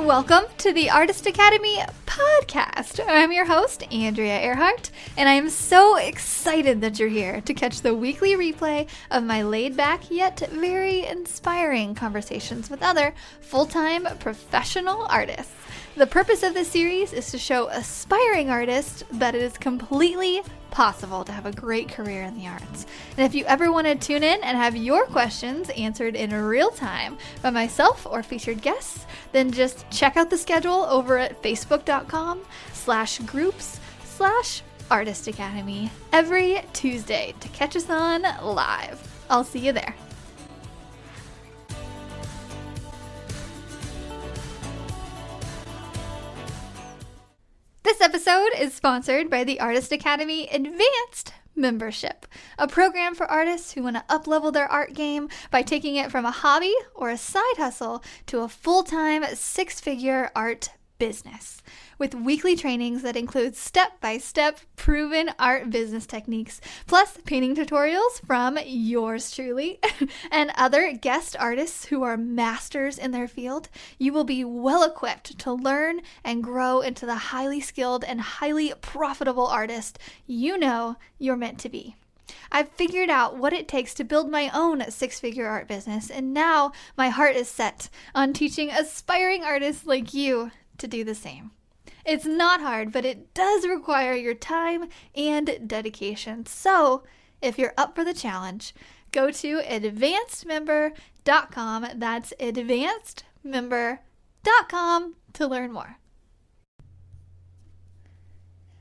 Welcome to the Artist Academy podcast. I'm your host, Andrea Earhart, and I am so excited that you're here to catch the weekly replay of my laid-back yet very inspiring conversations with other full-time professional artists. The purpose of this series is to show aspiring artists that it is completely possible to have a great career in the arts. And if you ever want to tune in and have your questions answered in real time by myself or featured guests, then just check out the schedule over at facebook.com/groups/Artist Academy every Tuesday to catch us on live. I'll see you there. This episode is sponsored by the Artist Academy Advanced Membership, a program for artists who want to up-level their art game by taking it from a hobby or a side hustle to a full-time six-figure art business. With weekly trainings that include step-by-step proven art business techniques, plus painting tutorials from yours truly and other guest artists who are masters in their field, you will be well equipped to learn and grow into the highly skilled and highly profitable artist you know you're meant to be. I've figured out what it takes to build my own six-figure art business, and now my heart is set on teaching aspiring artists like you to do the same. It's not hard, but it does require your time and dedication. So if you're up for the challenge, go to advancedmember.com. That's advancedmember.com to learn more.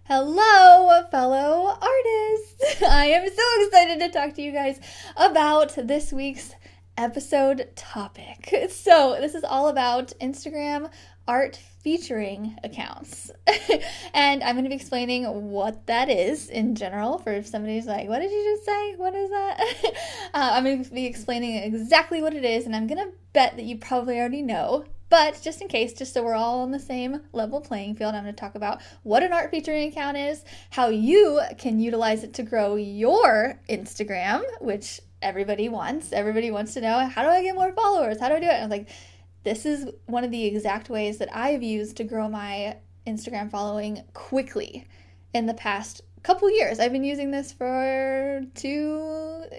Hello, fellow artists. I am so excited to talk to you guys about this week's episode topic. So this is all about Instagram art featuring accounts. And I'm going to be explaining what that is in general for if somebody's like, what did you just say? What is that? I'm going to be explaining exactly what it is, and I'm going to bet that you probably already know. But just in case, just so we're all on the same level playing field, I'm going to talk about what an art featuring account is, how you can utilize it to grow your Instagram, which everybody wants. Everybody wants to know, how do I get more followers? How do I do it? And I was like, this is one of the exact ways that I've used to grow my Instagram following quickly in the past couple years. I've been using this for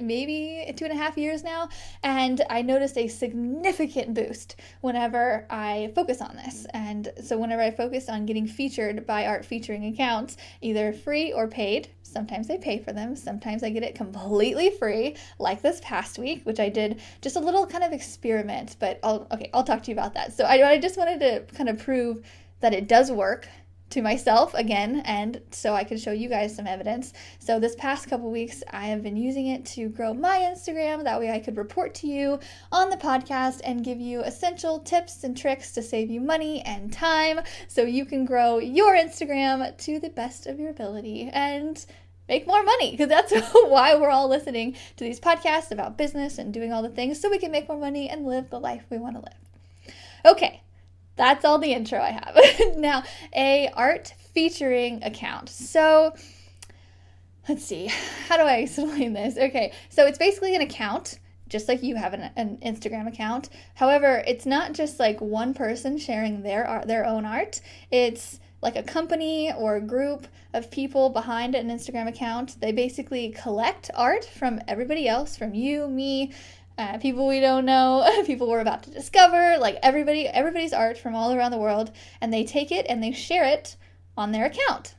maybe 2.5 years now, and I noticed a significant boost whenever I focus on this. And so whenever I focus on getting featured by art featuring accounts, either free or paid, sometimes I pay for them, sometimes I get it completely free, like this past week, which I did just a little kind of experiment, but I'll talk to you about that. So I just wanted to kind of prove that it does work to myself again, and so I could show you guys some evidence. So this past couple weeks, I have been using it to grow my Instagram. That way I could report to you on the podcast and give you essential tips and tricks to save you money and time so you can grow your Instagram to the best of your ability and make more money, because that's why we're all listening to these podcasts about business and doing all the things so we can make more money and live the life we want to live. Okay. That's all the intro I have. Now, a art featuring account. So, let's see. How do I explain this? Okay, so it's basically an account, just like you have an Instagram account. However, it's not just like one person sharing their own art. It's like a company or a group of people behind an Instagram account. They basically collect art from everybody else, from you, me, people we don't know, people we're about to discover, like everybody's art from all around the world, and they take it and they share it on their account.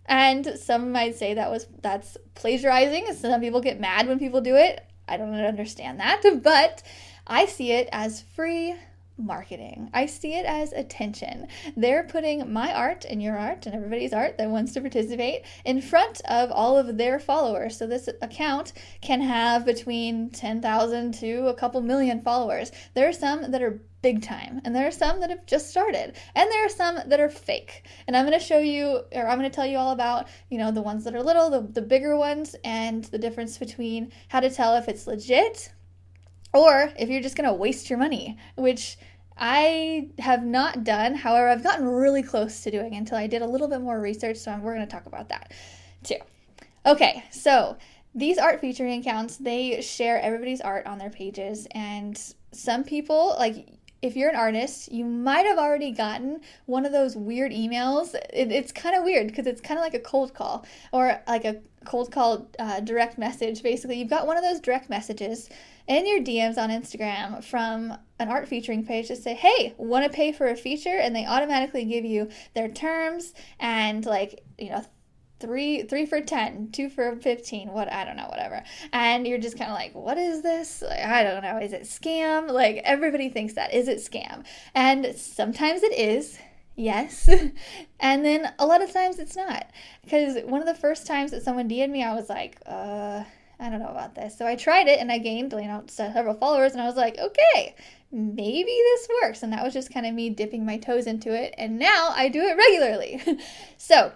And some might say that's plagiarizing. Some people get mad when people do it. I don't understand that, but I see it as free marketing. I see it as attention. They're putting my art and your art and everybody's art that wants to participate in front of all of their followers. So this account can have between 10,000 to a couple million followers. There are some that are big time, and there are some that have just started, and there are some that are fake. And I'm going to show you, or I'm going to tell you all about, the ones that are little, the bigger ones, and the difference between how to tell if it's legit or if you're just going to waste your money, which I have not done. However, I've gotten really close to doing until I did a little bit more research, so we're going to talk about that too. Okay, so these art featuring accounts, they share everybody's art on their pages, and some people, like if you're an artist, you might have already gotten one of those weird emails. It's kind of weird because it's kind of like a cold call, or like a cold call direct message. Basically, you've got one of those direct messages in your DMs on Instagram from an art featuring page to say, hey, want to pay for a feature? And they automatically give you their terms and, like, you know, three for 10, 2 for 15, I don't know, whatever. And you're just kind of like, what is this? Like, I don't know. Is it scam? Like, everybody thinks that. Is it scam? And sometimes it is. Yes. And then a lot of times it's not. Because one of the first times that someone DM'd me, I was like, I don't know about this. So I tried it and I gained, several followers, and I was like, okay, maybe this works. And that was just kind of me dipping my toes into it. And now I do it regularly. So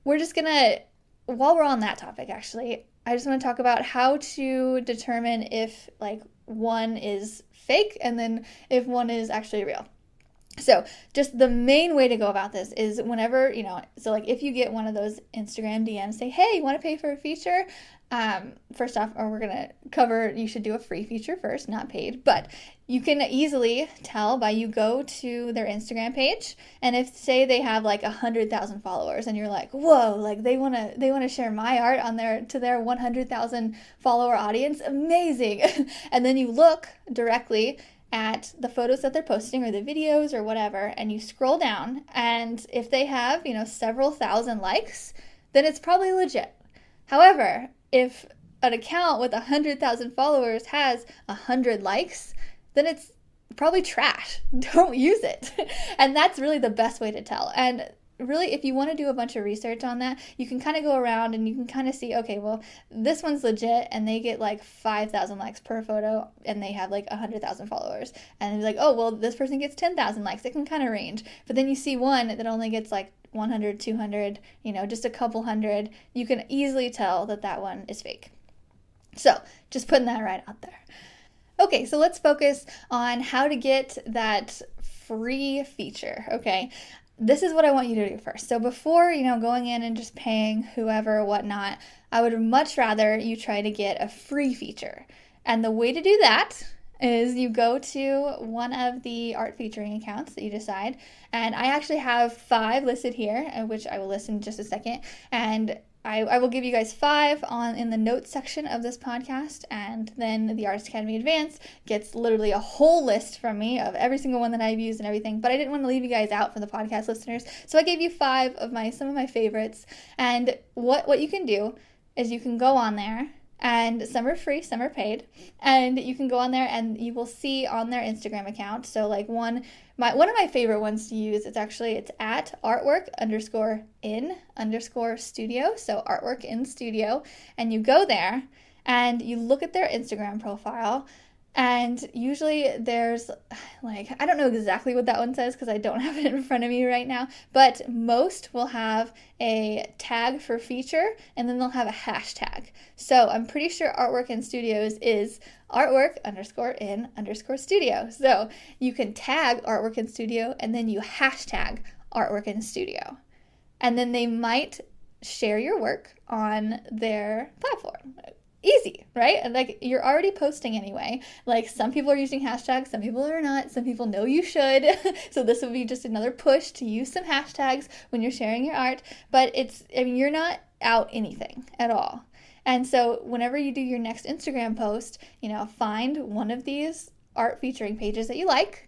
we're just gonna, while we're on that topic, actually, I just want to talk about how to determine if, like, one is fake and then if one is actually real. So just the main way to go about this is whenever, so like if you get one of those Instagram DMs, say, hey, you want to pay for a feature? First off, we're going to cover, you should do a free feature first, not paid, but you can easily tell by you go to their Instagram page, and if, say, they have like 100,000 followers and you're like, whoa, like they want to share my art on to their 100,000 follower audience, amazing. And then you look directly at the photos that they're posting or the videos or whatever, and you scroll down, and if they have, several thousand likes, then it's probably legit. However, if an account with 100,000 followers has 100 likes, then it's probably trash. Don't use it. And that's really the best way to tell. And really, if you want to do a bunch of research on that, you can kind of go around and you can kind of see, okay, well, this one's legit and they get like 5,000 likes per photo and they have like 100,000 followers. And it's like, oh, well, this person gets 10,000 likes. It can kind of range. But then you see one that only gets like 100, 200, just a couple hundred. You can easily tell that one is fake. So just putting that right out there. Okay, so let's focus on how to get that free feature, okay? This is what I want you to do first. So before, going in and just paying whoever, whatnot, I would much rather you try to get a free feature. And the way to do that is you go to one of the art featuring accounts that you decide. And I actually have 5 listed here, which I will list in just a second. And I will give you guys 5 in the notes section of this podcast, and then the Artist Academy Advanced gets literally a whole list from me of every single one that I've used and everything, but I didn't want to leave you guys out for the podcast listeners, so I gave you 5 of some of my favorites. And what you can do is you can go on there, and some are free, some are paid, and you can go on there and you will see on their Instagram account. So like one of my favorite ones to use, it's at artwork_in_studio. So artwork in studio, and you go there and you look at their Instagram profile. And usually there's I don't know exactly what that one says because I don't have it in front of me right now, but most will have a tag for feature and then they'll have a hashtag. So I'm pretty sure Artwork in Studios is artwork_in_studio. So you can tag Artwork in Studio and then you hashtag Artwork in Studio. And then they might share your work on their platform. Easy, right? And you're already posting anyway. Some people are using hashtags, some people are not. Some people know you should. So this will be just another push to use some hashtags when you're sharing your art. But you're not out anything at all. And so whenever you do your next Instagram post, find one of these art featuring pages that you like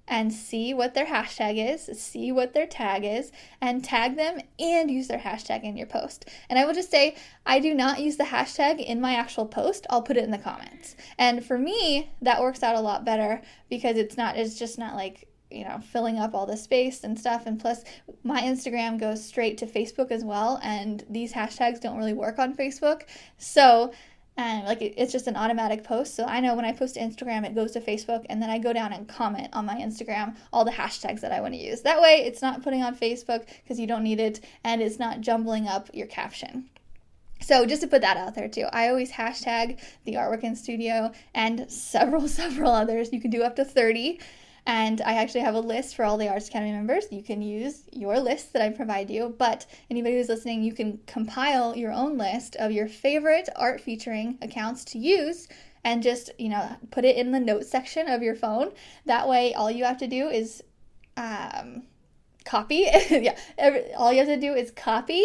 and see what their hashtag is, see what their tag is, and tag them and use their hashtag in your post. And I will just say, I do not use the hashtag in my actual post. I'll put it in the comments. And for me, that works out a lot better because it's just not filling up all the space and stuff. And plus, my Instagram goes straight to Facebook as well, and these hashtags don't really work on Facebook. So it's just an automatic post. So I know when I post to Instagram, it goes to Facebook, and then I go down and comment on my Instagram all the hashtags that I want to use. That way, it's not putting on Facebook because you don't need it, and it's not jumbling up your caption. So just to put that out there too, I always hashtag the Artwork in Studio and several others. You can do up to 30. And I actually have a list for all the Artist Academy members. You can use your list that I provide you, but anybody who's listening, you can compile your own list of your favorite art featuring accounts to use and just, put it in the notes section of your phone. That way, all you have to do is copy. All you have to do is copy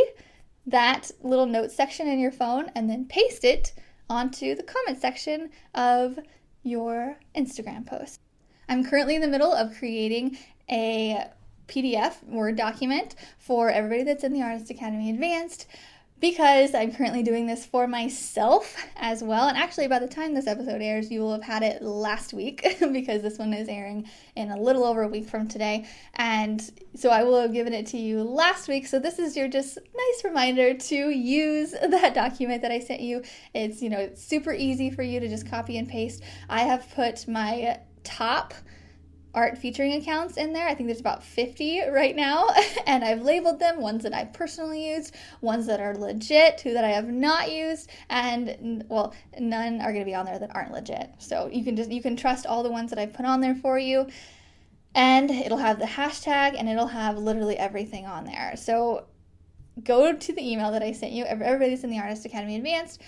that little notes section in your phone and then paste it onto the comment section of your Instagram post. I'm currently in the middle of creating a PDF Word document for everybody that's in the Artist Academy Advanced, because I'm currently doing this for myself as well. And actually, by the time this episode airs, you will have had it last week because this one is airing in a little over a week from today. And so I will have given it to you last week. So this is your just nice reminder to use that document that I sent you. It's, it's super easy for you to just copy and paste. I have put my top art featuring accounts in there. I think there's about 50 right now, and I've labeled them, ones that I personally used, ones that are legit, that I have not used, and none are going to be on there that aren't legit. So you can trust all the ones that I've put on there for you, and it'll have the hashtag and it'll have literally everything on there. So go to the email that I sent you, everybody's in the Artist Academy Advanced,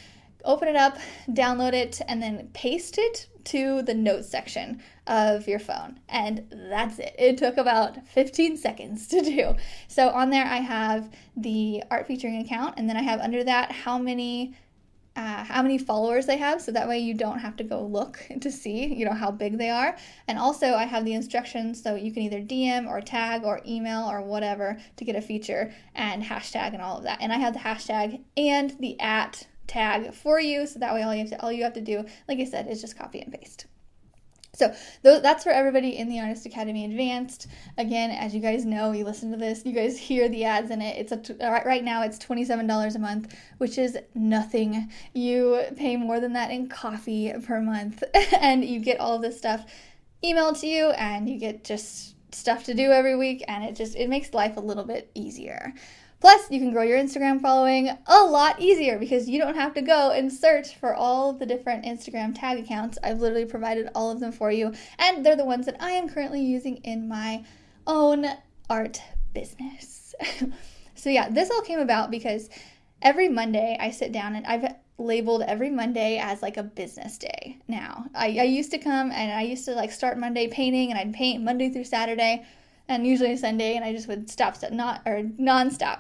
open it up, download it, and then paste it to the notes section of your phone. And that's it. It took about 15 seconds to do. So on there I have the art featuring account, and then I have under that how many followers they have, so that way you don't have to go look to see, how big they are. And also I have the instructions, so you can either DM or tag or email or whatever to get a feature, and hashtag and all of that. And I have the hashtag and the @ tag for you, so that way all you have to do, like I said, is just copy and paste. So that's for everybody in the Artist Academy Advanced. Again, as you guys know, you listen to this, you guys hear the ads in it. Right now it's $27 a month, which is nothing. You pay more than that in coffee per month, and you get all this stuff emailed to you, and you get just stuff to do every week, and it makes life a little bit easier. Plus, you can grow your Instagram following a lot easier because you don't have to go and search for all of the different Instagram tag accounts. I've literally provided all of them for you, and they're the ones that I am currently using in my own art business. So yeah, this all came about because every Monday I sit down, and I've labeled every Monday as like a business day now. I used to come and I used to start Monday painting, and I'd paint Monday through Saturday and usually Sunday, and I just would nonstop.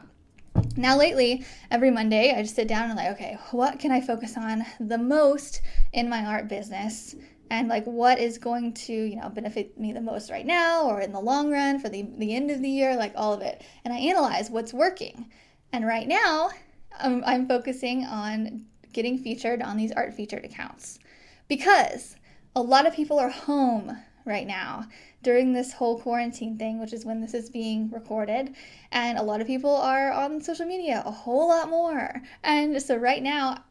Now lately, every Monday, I just sit down and okay, what can I focus on the most in my art business? And what is going to, benefit me the most right now or in the long run for the end of the year, all of it. And I analyze what's working. And right now, I'm focusing on getting featured on these art featured accounts because a lot of people are home right now during this whole quarantine thing, which is when this is being recorded, and a lot of people are on social media a whole lot more. And so right now,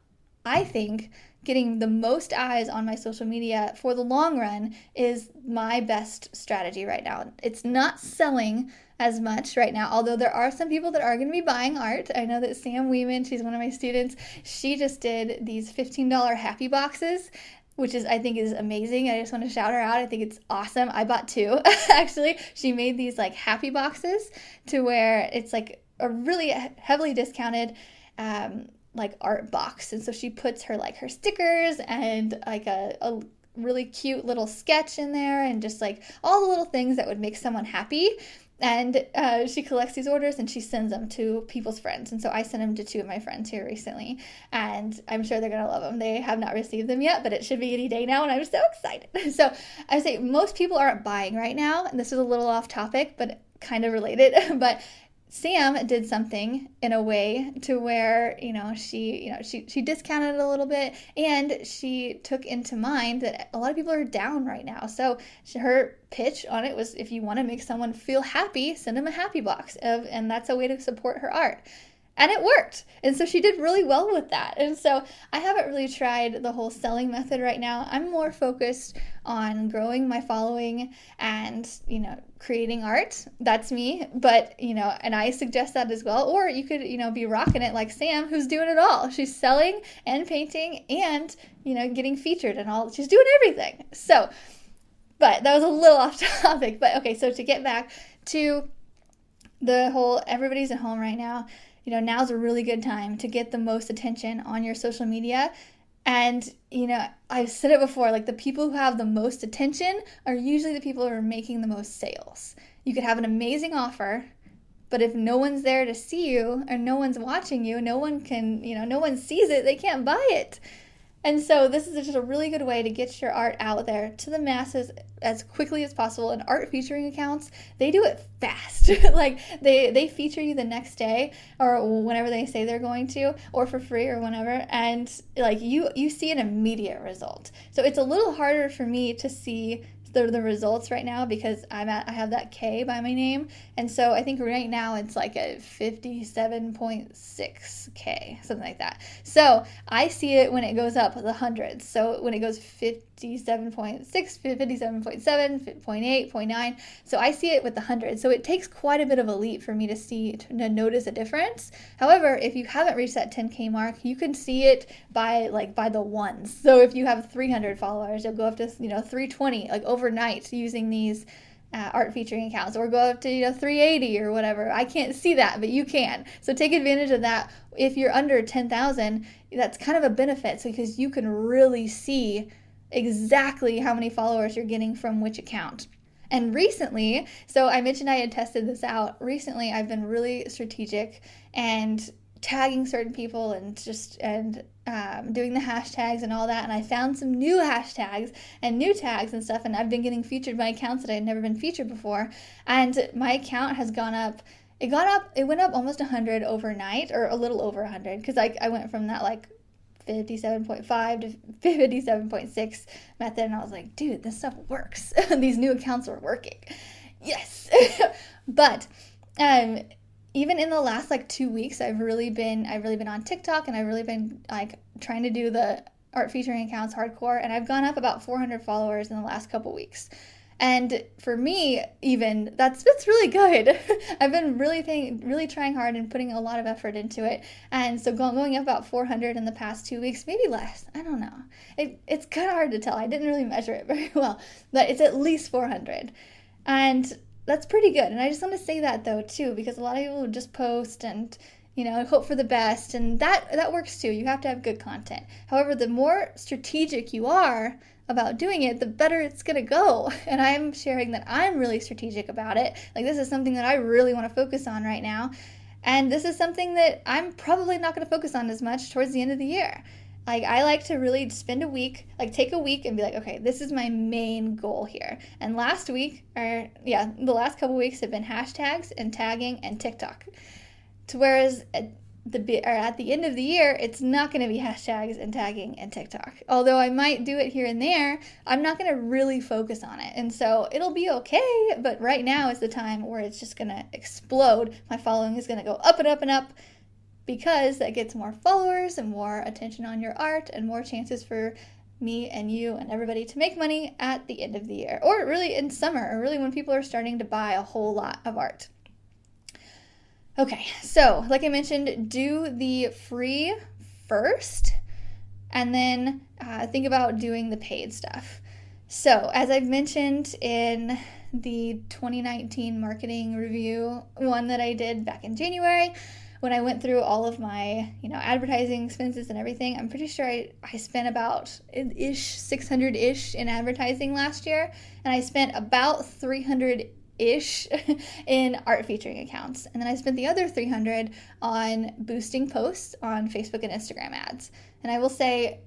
I think getting the most eyes on my social media for the long run is my best strategy right now. It's not selling as much right now, although there are some people that are going to be buying art. I know that Sam Weeman, she's one of my students, she just did these $15 happy boxes, which I think is amazing. I just want to shout her out. I think it's awesome. I bought 2, actually. She made these happy boxes to where it's a really heavily discounted art box. And so she puts her her stickers and a really cute little sketch in there, and just all the little things that would make someone happy. And she collects these orders and she sends them to people's friends. And so I sent them to 2 of my friends here recently, and I'm sure they're going to love them. They have not received them yet, but it should be any day now, and I'm so excited. So I would say most people aren't buying right now, and this is a little off topic, but kind of related. But Sam did something in a way to where, she discounted it a little bit, and she took into mind that a lot of people are down right now. So her pitch on it was, if you want to make someone feel happy, send them a happy box, and that's a way to support her art. And it worked. And so she did really well with that. And so I haven't really tried the whole selling method right now. I'm more focused on growing my following and, creating art. That's me. But, and I suggest that as well. Or you could, be rocking it like Sam, who's doing it all. She's selling and painting and, getting featured and all. She's doing everything. So, but that was a little off topic. But okay, so to get back to the whole, everybody's at home right now. Now's a really good time to get the most attention on your social media. And, I've said it before, like the people who have the most attention are usually the people who are making the most sales. You could have an amazing offer, but if no one's there to see you or no one's watching you, no one sees it, they can't buy it. And so this is just a really good way to get your art out there to the masses as quickly as possible. And art featuring accounts, they do it fast. Like they feature you the next day or whenever they say they're going to, or for free or whenever. And like you see an immediate result. So it's a little harder for me to see the results right now because I have that K by my name, and so I think right now it's like a 57.6K, something like that. So I see it when it goes up the hundreds. So when it goes 57.6, 57.7, 0.8, 0.9. So I see it with the hundreds. So it takes quite a bit of a leap for me to notice a difference. However, if you haven't reached that 10K mark, you can see it by the ones. So if you have 300 followers, you'll go up to 320 like overnight using these art featuring accounts, or go up to 380 or whatever. I can't see that, but you can. So take advantage of that. If you're under 10,000, that's kind of a benefit because you can really see exactly how many followers you're getting from which account. And recently, so I mentioned I had tested this out. Recently, I've been really strategic and tagging certain people and doing the hashtags and all that. And I found some new hashtags and new tags and stuff. And I've been getting featured by accounts that I had never been featured before. And my account has gone up. It went up almost 100 overnight, or a little over 100, because I went from that like 57.5 to 57.6 method, and I was like, dude, this stuff works. These new accounts are working. Yes. But even in the last like 2 weeks, I've really been on TikTok, and I've really been like trying to do the art featuring accounts hardcore, and I've gone up about 400 followers in the last couple weeks. And for me, even that's really good. I've been really trying hard and putting a lot of effort into it. And so going up about 400 in the past 2 weeks, maybe less. I don't know. It's kind of hard to tell. I didn't really measure it very well, but it's at least 400. And that's pretty good. And I just want to say that though too, because a lot of people just post and hope for the best, and that works too. You have to have good content. However, the more strategic you are about doing it, the better it's gonna go. And I'm sharing that I'm really strategic about it. Like, this is something that I really want to focus on right now, and this is something that I'm probably not going to focus on as much towards the end of the year. Like, I like to really spend a week, like take a week and be like, okay, this is my main goal here. And the last couple weeks have been hashtags and tagging and TikTok. Whereas at the end of the year, it's not going to be hashtags and tagging and TikTok. Although I might do it here and there, I'm not going to really focus on it. And so it'll be okay, but right now is the time where it's just going to explode. My following is going to go up and up and up, because that gets more followers and more attention on your art and more chances for me and you and everybody to make money at the end of the year, or really in summer, or really when people are starting to buy a whole lot of art. Okay, so like I mentioned, do the free first, and then think about doing the paid stuff. So as I've mentioned in the 2019 marketing review one that I did back in January, when I went through all of my advertising expenses and everything, I'm pretty sure I spent about $600-ish in advertising last year, and I spent about $300-ish in art featuring accounts. And then I spent the other $300 on boosting posts on Facebook and Instagram ads. And I will say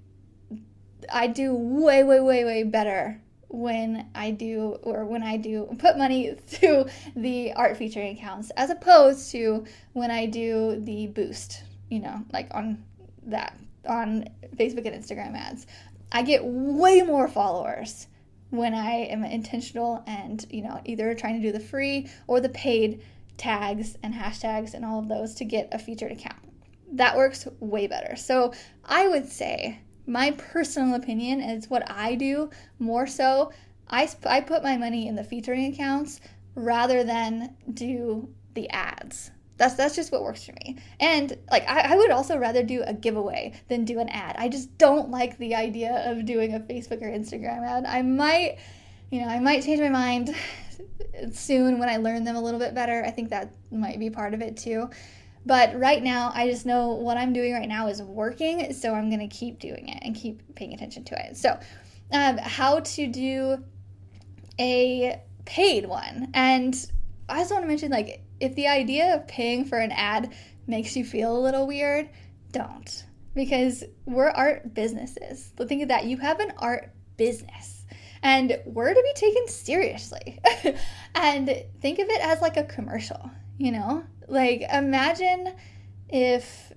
I do way, way, way, way better when I do put money through the art featuring accounts as opposed to when I do the boost, like on Facebook and Instagram ads. I get way more followers when I am intentional and, either trying to do the free or the paid tags and hashtags and all of those to get a featured account. That works way better. So I would say, my personal opinion is what I do more so, I put my money in the featuring accounts rather than do the ads. That's just what works for me. And like I would also rather do a giveaway than do an ad. I just don't like the idea of doing a Facebook or Instagram ad. I might change my mind soon when I learn them a little bit better. I think that might be part of it too. But right now, I just know what I'm doing right now is working, so I'm going to keep doing it and keep paying attention to it. So, how to do a paid one. And I also want to mention, like, if the idea of paying for an ad makes you feel a little weird, don't. Because we're art businesses. But think of that. You have an art business. And we're to be taken seriously. And think of it as like a commercial, you know? Like, imagine if,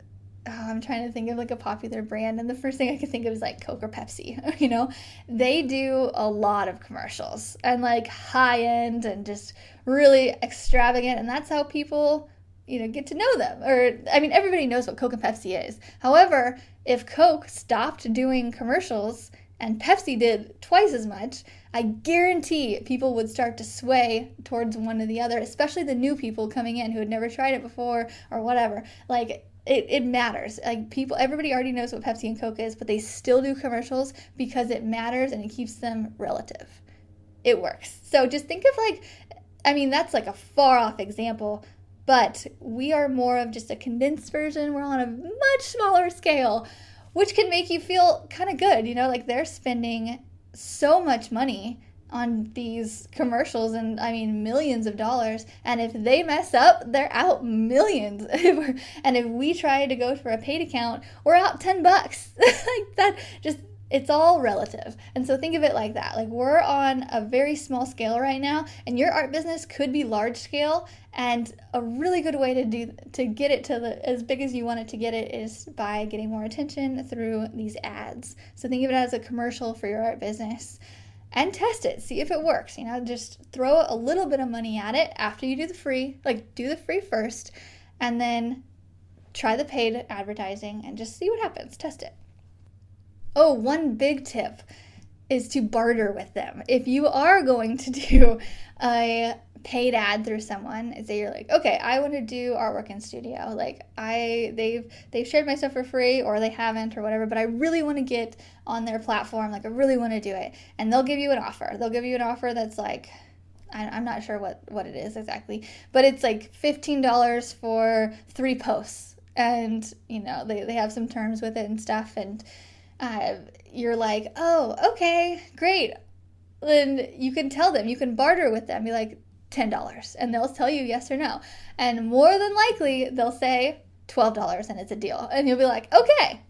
I'm trying to think of like a popular brand, and the first thing I could think of is like Coke or Pepsi, you know? They do a lot of commercials and like high end and just really extravagant, and that's how people, you know, get to know them. Or, I mean, everybody knows what Coke and Pepsi is. However, if Coke stopped doing commercials and Pepsi did twice as much, I guarantee people would start to sway towards one or the other, especially the new people coming in who had never tried it before or whatever. Like, it matters. Like, everybody already knows what Pepsi and Coke is, but they still do commercials because it matters and it keeps them relative. It works. So just think of like, I mean, that's like a far off example, but we are more of just a condensed version. We're on a much smaller scale, which can make you feel kind of good, you know, like they're spending so much money on these commercials, and I mean millions of dollars, and if they mess up, they're out millions. And if we try to go for a paid account, we're out $10. Like that, just, it's all relative. And so think of it like that. Like, we're on a very small scale right now, and your art business could be large scale, and a really good way to get it to as big as you want it to get it is by getting more attention through these ads. So think of it as a commercial for your art business and test it. See if it works. You know, just throw a little bit of money at it after you do the free. Like, do the free first, and then try the paid advertising and just see what happens. Test it. Oh, one big tip is to barter with them. If you are going to do a paid ad through someone, and say you're like, okay, I want to do artwork in studio. Like, they've shared my stuff for free, or they haven't, or whatever, but I really want to get on their platform. Like, I really want to do it. And they'll give you an offer. They'll give you an offer that's like, I'm not sure what it is exactly, but it's like $15 for 3 posts. And, you know, they have some terms with it and stuff, and you're like, oh, okay, great. Then you can tell them, you can barter with them, be like, $10, and they'll tell you yes or no. And more than likely, they'll say $12 and it's a deal. And you'll be like, okay.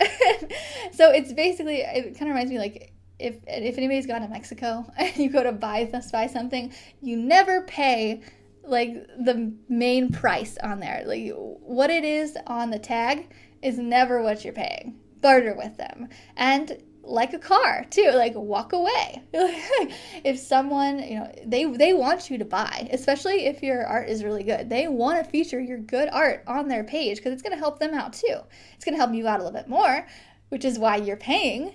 So it's basically, it kind of reminds me, like, if anybody's gone to Mexico and you go to buy something, you never pay like the main price on there. Like, what it is on the tag is never what you're paying. Barter with them. And like a car too, like, walk away. If someone, you know, they want you to buy, especially if your art is really good. They want to feature your good art on their page because it's going to help them out too. It's going to help you out a little bit more, which is why you're paying.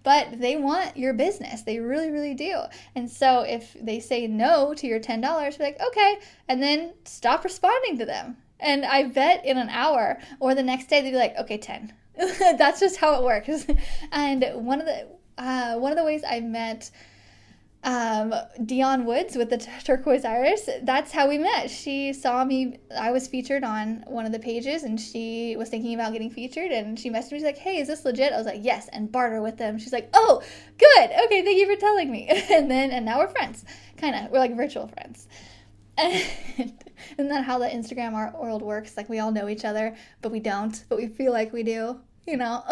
But they want your business. They really, really do. And so if they say no to your $10, be like, okay, and then stop responding to them. And I bet in an hour or the next day they'd be like, okay, 10. That's just how it works. And one of the ways I met Dion Woods with the turquoise iris, that's how we met. She saw me, I was featured on one of the pages, and she was thinking about getting featured, and she messaged me, she's like, hey, is this legit? I was like, yes, and barter with them. She's like, oh, good, okay, thank you for telling me. And now we're friends, kind of. We're like virtual friends. And isn't that how the Instagram art world works? Like, we all know each other, but we don't, but we feel like we do, you know?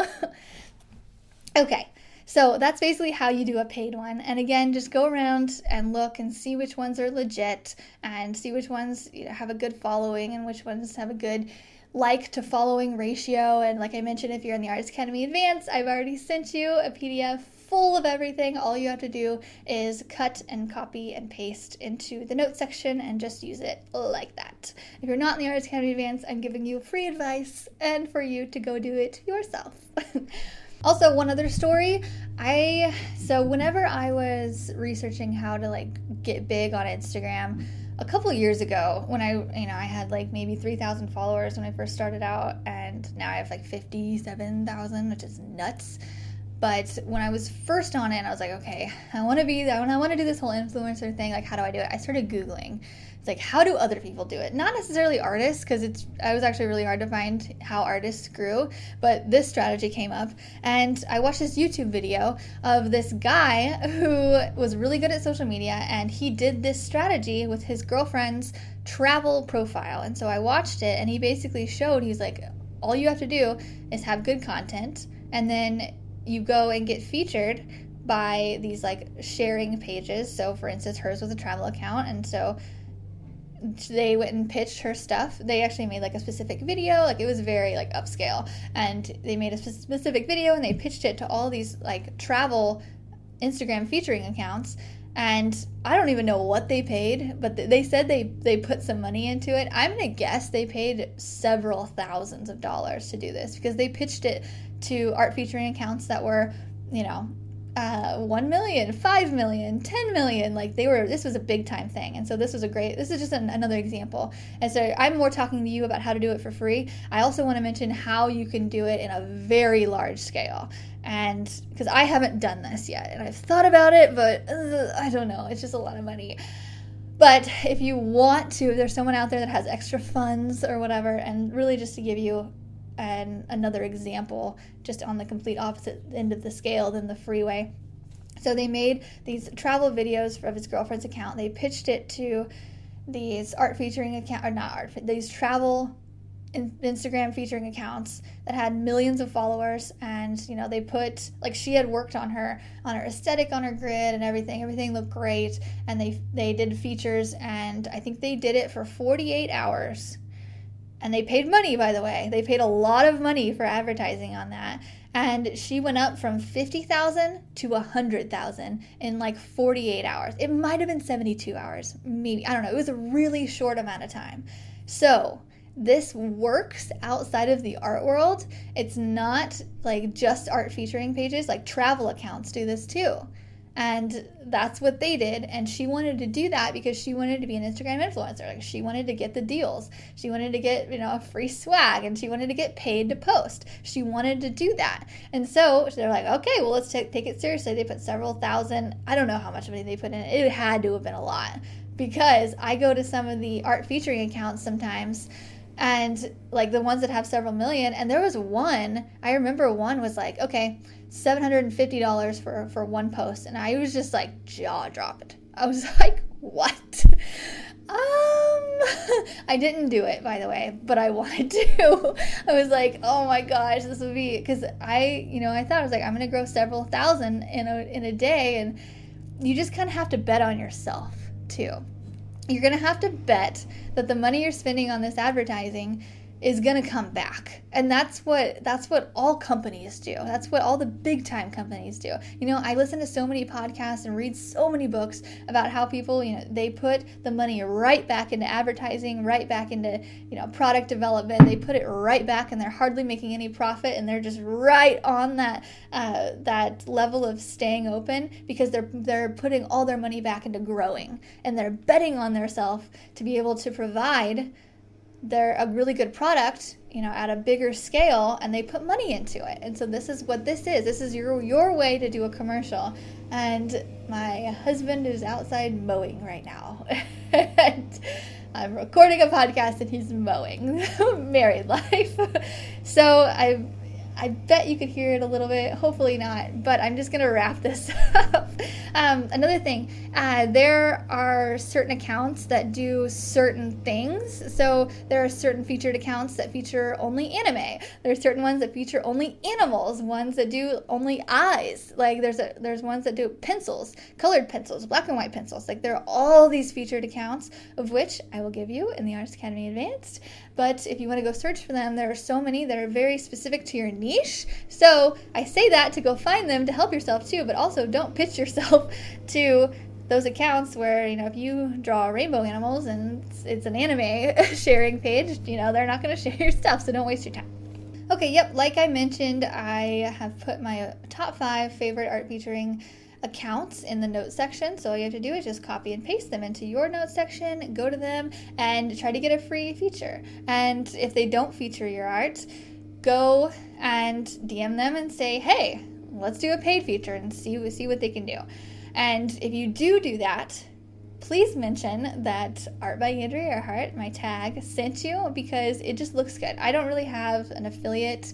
Okay, so that's basically how you do a paid one. And again, just go around and look and see which ones are legit, and see which ones, you know, have a good following and which ones have a good like to following ratio. And like I mentioned, if you're in the Artist Academy Advanced, I've already sent you a PDF full of everything. All you have to do is cut and copy and paste into the notes section and just use it like that. If you're not in the Artist Academy Advanced, I'm giving you free advice and for you to go do it yourself. Also, one other story, so whenever I was researching how to like get big on Instagram a couple of years ago, when I had like maybe 3,000 followers when I first started out, and now I have like 57,000, which is nuts. But when I was first on it, I was like, okay, I want to do this whole influencer thing. Like, how do I do it? I started Googling It's like, how do other people do it? Not necessarily artists, because it was actually really hard to find how artists grew, but this strategy came up, and I watched this YouTube video of this guy who was really good at social media, and he did this strategy with his girlfriend's travel profile. And so I watched it, and he basically showed, he's like, all you have to do is have good content, and then you go and get featured by these like sharing pages. So for instance, hers was a travel account, and so they went and pitched her stuff. They actually made like a specific video, like it was very like upscale, and they made a specific video and they pitched it to all these like travel Instagram featuring accounts. And I don't even know what they paid, but they said they put some money into it. I'm gonna guess they paid several thousands of dollars to do this, because they pitched it to art featuring accounts that were, 1 million, 5 million, 10 million, this was a big time thing. And so this is just another example. And so I'm more talking to you about how to do it for free. I also want to mention how you can do it in a very large scale. And because I haven't done this yet, and I've thought about it, but I don't know, it's just a lot of money. But if you want to, if there's someone out there that has extra funds or whatever, and really just to give you another example, just on the complete opposite end of the scale than the free way. So they made these travel videos of his girlfriend's account. They pitched it to these these travel Instagram featuring accounts that had millions of followers, and they put, like, she had worked on her aesthetic, on her grid and everything looked great, and they did features, and I think they did it for 48 hours. And they paid money, by the way. They paid a lot of money for advertising on that. And she went up from 50,000 to 100,000 in like 48 hours. It might have been 72 hours, maybe. I don't know. It was a really short amount of time. So this works outside of the art world. It's not like just art featuring pages. Like travel accounts do this too. And that's what they did. And she wanted to do that because she wanted to be an Instagram influencer. Like, she wanted to get the deals. She wanted to get, free swag, and she wanted to get paid to post. She wanted to do that. And so they're like, okay, well, let's take it seriously. They put several thousand, I don't know how much money they put in it. It had to have been a lot, because I go to some of the art featuring accounts sometimes, and like the ones that have several million, and there was one, I remember one was like, okay, $750 for one post, and I was just like jaw dropped. I was like, what? I didn't do it, by the way, but I wanted to. I was like, oh my gosh, this would be, because I thought, I was like, I'm gonna grow several thousand in a day, and you just kind of have to bet on yourself too. You're gonna have to bet that the money you're spending on this advertising is going to come back. And that's what all companies do. That's what all the big time companies do. I listen to so many podcasts and read so many books about how people, they put the money right back into advertising, right back into, product development. They put it right back, and they're hardly making any profit, and they're just right on that level of staying open, because they're putting all their money back into growing, and they're betting on themselves to be able to provide a really good product, at a bigger scale, and they put money into it. And so this is what this is. This is your way to do a commercial. And my husband is outside mowing right now. And I'm recording a podcast and he's mowing. Married life. So I bet you could hear it a little bit. Hopefully not, but I'm just going to wrap this up. Another thing, there are certain accounts that do certain things. So there are certain featured accounts that feature only anime. There are certain ones that feature only animals, ones that do only eyes. Like there's ones that do pencils, colored pencils, black and white pencils. Like there are all these featured accounts, of which I will give you in the Artist Academy Advanced. But if you want to go search for them, there are so many that are very specific to your niche. So I say that to go find them to help yourself too, but also don't pitch yourself to those accounts where, if you draw rainbow animals and it's an anime sharing page, they're not going to share your stuff, so don't waste your time. Okay, yep, like I mentioned, I have put my top 5 favorite art featuring accounts in the notes section. So all you have to do is just copy and paste them into your notes section, go to them, and try to get a free feature. And if they don't feature your art, go and DM them and say, hey, let's do a paid feature and see what they can do. And if you do that, please mention that Art by Andrea Earhart, my tag, sent you because it just looks good. I don't really have an affiliate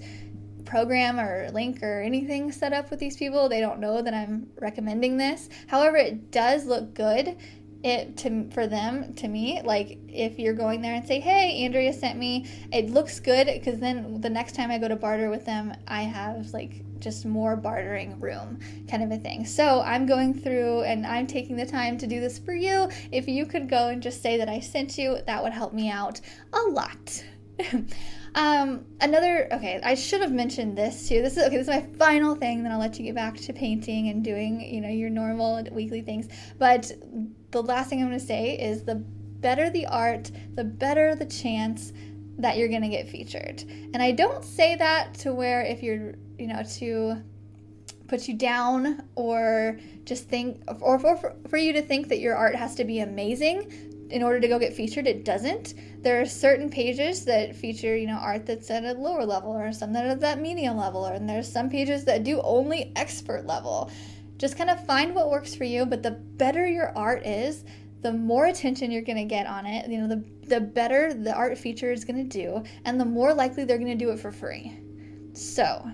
program or link or anything set up with these people. They don't know that I'm recommending this. However, it does look good for them, to me. Like, if you're going there and say, hey, Andrea sent me, it looks good, because then the next time I go to barter with them, I have like just more bartering room, kind of a thing. So I'm going through and I'm taking the time to do this for you. If you could go and just say that I sent you, that would help me out a lot. I should have mentioned this too. This is my final thing, then I'll let you get back to painting and doing, your normal weekly things. But the last thing I'm going to say is the better the art, the better the chance that you're going to get featured. And I don't say that to where if you're, to put you down or just think, or for you to think that your art has to be amazing in order to go get featured. It doesn't. There are certain pages that feature, art that's at a lower level, or some that are at that medium level, and there's some pages that do only expert level. Just kind of find what works for you, but the better your art is, the more attention you're going to get on it, the better the art feature is going to do, and the more likely they're going to do it for free. So,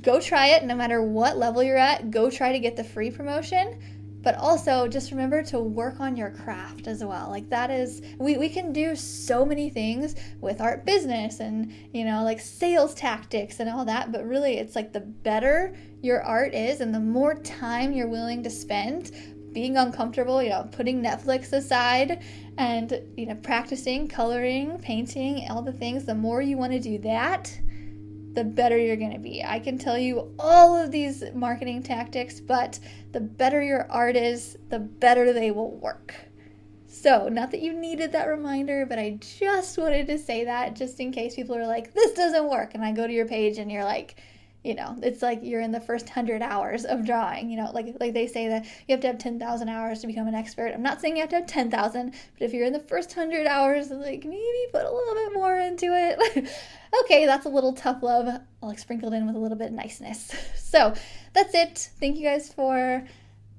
go try it no matter what level you're at. Go try to get the free promotion. But also, just remember to work on your craft as well. Like, that is, we can do so many things with art business and, like sales tactics and all that. But really, it's like the better your art is and the more time you're willing to spend being uncomfortable, putting Netflix aside and, practicing, coloring, painting, all the things, the more you want to do that, the better you're going to be. I can tell you all of these marketing tactics, but the better your art is, the better they will work. So, not that you needed that reminder, but I just wanted to say that just in case people are like, this doesn't work. And I go to your page and you're like, it's like you're in the first 100 hours of drawing, like they say that you have to have 10,000 hours to become an expert. I'm not saying you have to have 10,000, but if you're in the first 100 hours, like maybe put a little bit more into it. Okay, that's a little tough love, like sprinkled in with a little bit of niceness. So that's it. Thank you guys for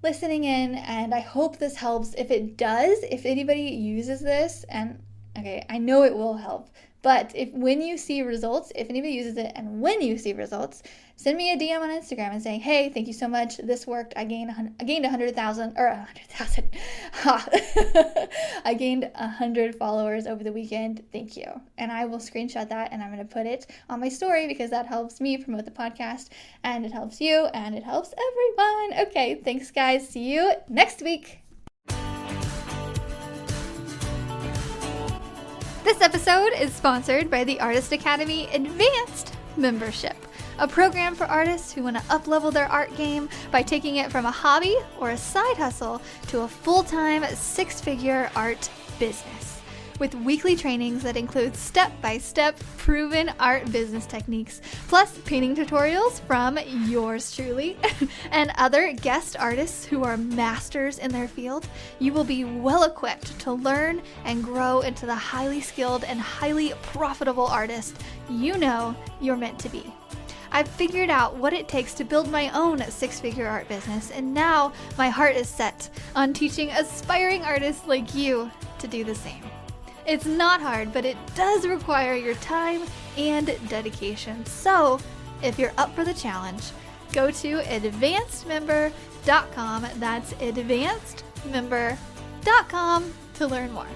listening in, and I hope this helps. If it does, if anybody uses this, and okay, I know it will help, but when you see results, if anybody uses it and when you see results, send me a DM on Instagram and say, hey, thank you so much. This worked. I gained 100,000 or 100,000. I gained 100 followers over the weekend. Thank you. And I will screenshot that and I'm going to put it on my story because that helps me promote the podcast and it helps you and it helps everyone. Okay. Thanks, guys. See you next week. This episode is sponsored by the Artist Academy Advanced Membership, a program for artists who want to up-level their art game by taking it from a hobby or a side hustle to a full-time six-figure art business. With weekly trainings that include step-by-step proven art business techniques, plus painting tutorials from yours truly, and other guest artists who are masters in their field, you will be well equipped to learn and grow into the highly skilled and highly profitable artist you're meant to be. I've figured out what it takes to build my own six-figure art business, and now my heart is set on teaching aspiring artists like you to do the same. It's not hard, but it does require your time and dedication. So, if you're up for the challenge, go to advancedmember.com. That's advancedmember.com to learn more.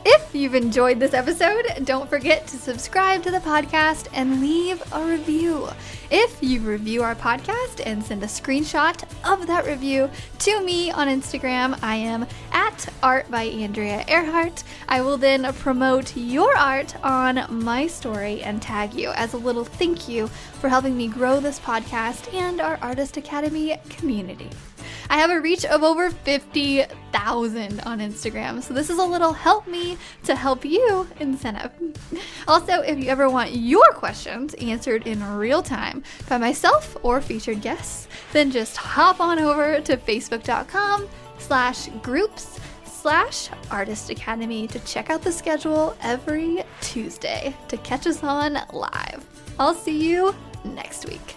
If you've enjoyed this episode, don't forget to subscribe to the podcast and leave a review. If you review our podcast and send a screenshot of that review to me on Instagram, I am at Art by Andrea Earhart. I will then promote your art on my story and tag you as a little thank you for helping me grow this podcast and our Artist Academy community. I have a reach of over 50,000 on Instagram, so this is a little help me to help you incentive. Also, if you ever want your questions answered in real time by myself or featured guests, then just hop on over to facebook.com/groups/Artist Academy to check out the schedule every Tuesday to catch us on live. I'll see you next week.